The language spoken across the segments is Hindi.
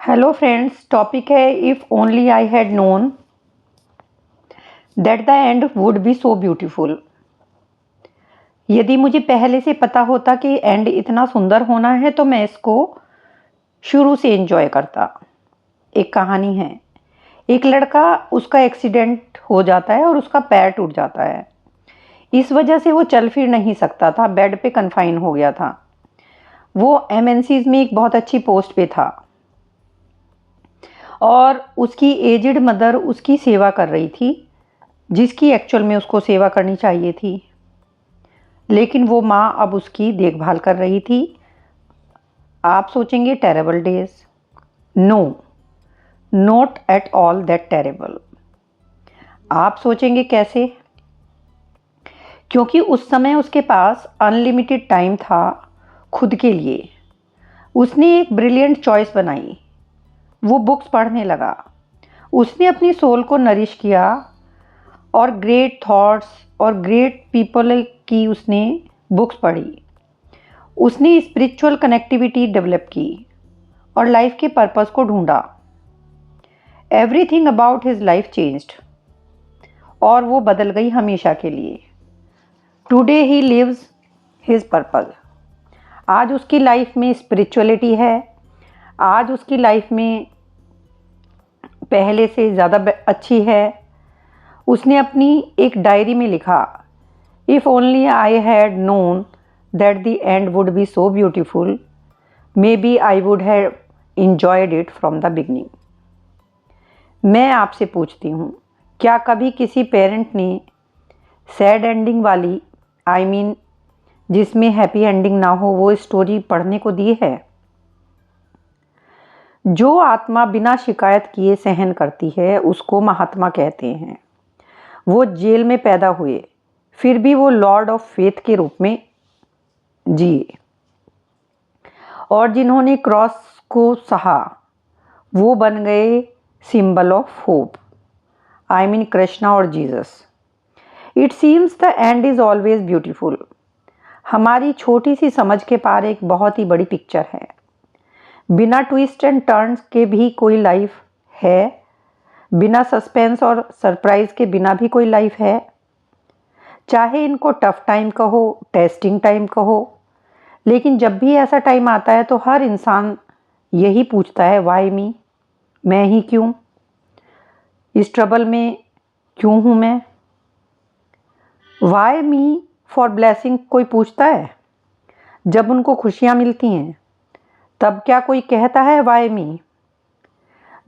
हेलो फ्रेंड्स, टॉपिक है if only I had known that the end would be so beautiful. यदि मुझे पहले से पता होता कि एंड इतना सुंदर होना है तो मैं इसको शुरू से एंजॉय करता। एक कहानी है, एक लड़का, उसका एक्सीडेंट हो जाता है और उसका पैर टूट जाता है। इस वजह से वो चल फिर नहीं सकता था, बेड पे कन्फाइन हो गया था। वो एमएनसीज में एक बहुत अच्छी पोस्ट पे था और उसकी एजिड मदर उसकी सेवा कर रही थी, जिसकी एक्चुअल में उसको सेवा करनी चाहिए थी, लेकिन वो माँ अब उसकी देखभाल कर रही थी। आप सोचेंगे terrible days. No, not at all that terrible. आप सोचेंगे कैसे? क्योंकि उस समय उसके पास अनलिमिटेड टाइम था खुद के लिए। उसने एक ब्रिलियंट चॉइस बनाई। वो बुक्स पढ़ने लगा। उसने अपनी सोल को नरिश किया और ग्रेट थॉट्स और ग्रेट पीपल की उसने बुक्स पढ़ी। उसने स्पिरिचुअल कनेक्टिविटी डेवलप की और लाइफ के पर्पस को ढूंढा। Everything about his life changed और वो बदल गई हमेशा के लिए। Today he lives his purpose. आज उसकी लाइफ में स्पिरिचुअलिटी है। आज उसकी लाइफ में पहले से ज़्यादा अच्छी है। उसने अपनी एक डायरी में लिखा, if only I had known that the end would be so beautiful, maybe I would have enjoyed it from the beginning. मैं आपसे पूछती हूँ, क्या कभी किसी पेरेंट ने सैड एंडिंग वाली, जिसमें हैप्पी एंडिंग ना हो, वो स्टोरी पढ़ने को दी है? जो आत्मा बिना शिकायत किए सहन करती है उसको महात्मा कहते हैं। वो जेल में पैदा हुए, फिर भी वो लॉर्ड ऑफ फेथ के रूप में जिए। और जिन्होंने क्रॉस को सहा वो बन गए सिंबल ऑफ होप, कृष्णा और Jesus. It seems the end is always beautiful. हमारी छोटी सी समझ के पार एक बहुत ही बड़ी पिक्चर है। बिना ट्विस्ट एंड टर्न्स के भी कोई लाइफ है, बिना सस्पेंस और सरप्राइज के बिना भी कोई लाइफ है। चाहे इनको टफ टाइम कहो, टेस्टिंग टाइम कहो, लेकिन जब भी ऐसा टाइम आता है तो हर इंसान यही पूछता है, वाई मी? मैं ही क्यों? इस ट्रबल में क्यों हूँ मैं? वाई मी फॉर ब्लेसिंग कोई पूछता है? जब उनको खुशियाँ मिलती हैं तब क्या कोई कहता है why me?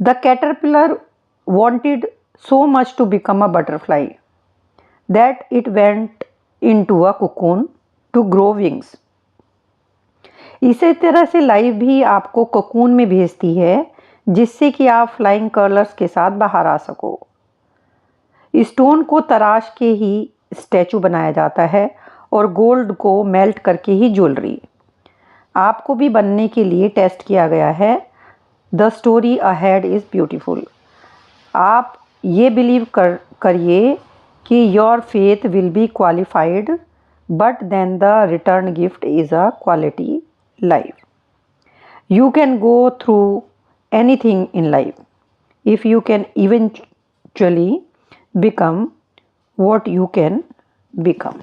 The caterpillar wanted so much to become a butterfly that it went into a cocoon to grow wings. इसी तरह से लाइफ भी आपको कोकून में भेजती है, जिससे कि आप फ्लाइंग कलर्स के साथ बाहर आ सको। स्टोन को तराश के ही स्टैचू बनाया जाता है और गोल्ड को मेल्ट करके ही ज्वेलरी। आपको भी बनने के लिए टेस्ट किया गया है। The story ahead is beautiful. आप ये बिलीव करिए कि your faith will be qualified, but then the return gift is a quality life. You can go through anything in life if you can eventually become what you can become.